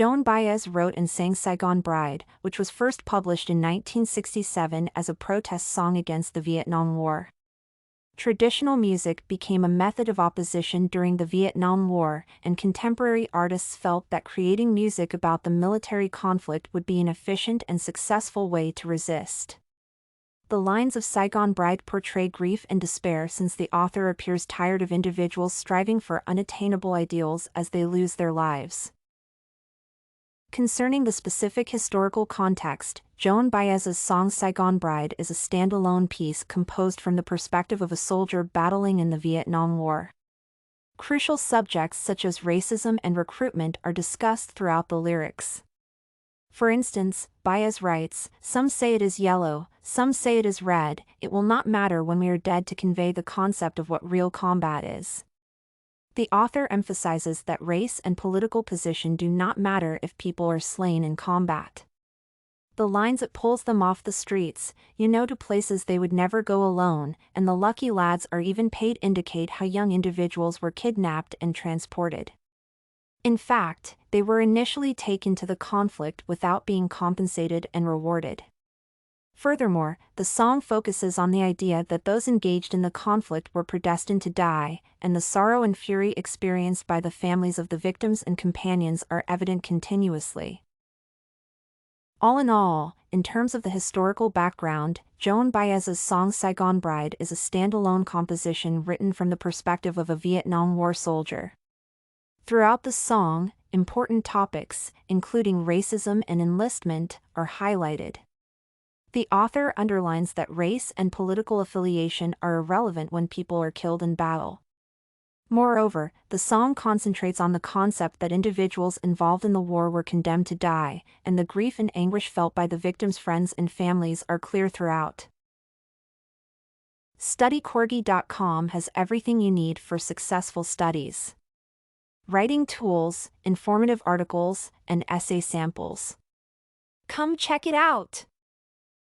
Joan Baez wrote and sang Saigon Bride, which was first published in 1967 as a protest song against the Vietnam War. Traditional music became a method of opposition during the Vietnam War, and contemporary artists felt that creating music about the military conflict would be an efficient and successful way to resist. The lines of Saigon Bride portray grief and despair since the author appears tired of individuals striving for unattainable ideals as they lose their lives. Concerning the specific historical context, Joan Baez's song Saigon Bride is a standalone piece composed from the perspective of a soldier battling in the Vietnam War. Crucial subjects such as racism and recruitment are discussed throughout the lyrics. For instance, Baez writes, "Some say it is yellow, some say it is red, it will not matter when we are dead," to convey the concept of what real combat is. The author emphasizes that race and political position do not matter if people are slain in combat. The lines "It pulls them off the streets, you know, to places they would never go alone," and "the lucky lads are even paid" indicate how young individuals were kidnapped and transported. In fact, they were initially taken to the conflict without being compensated and rewarded. Furthermore, the song focuses on the idea that those engaged in the conflict were predestined to die, and the sorrow and fury experienced by the families of the victims and companions are evident continuously. All in all, in terms of the historical background, Joan Baez's song Saigon Bride is a standalone composition written from the perspective of a Vietnam War soldier. Throughout the song, important topics, including racism and enlistment, are highlighted. The author underlines that race and political affiliation are irrelevant when people are killed in battle. Moreover, the song concentrates on the concept that individuals involved in the war were condemned to die, and the grief and anguish felt by the victims' friends and families are clear throughout. StudyCorgi.com has everything you need for successful studies. Writing tools, informative articles, and essay samples. Come check it out!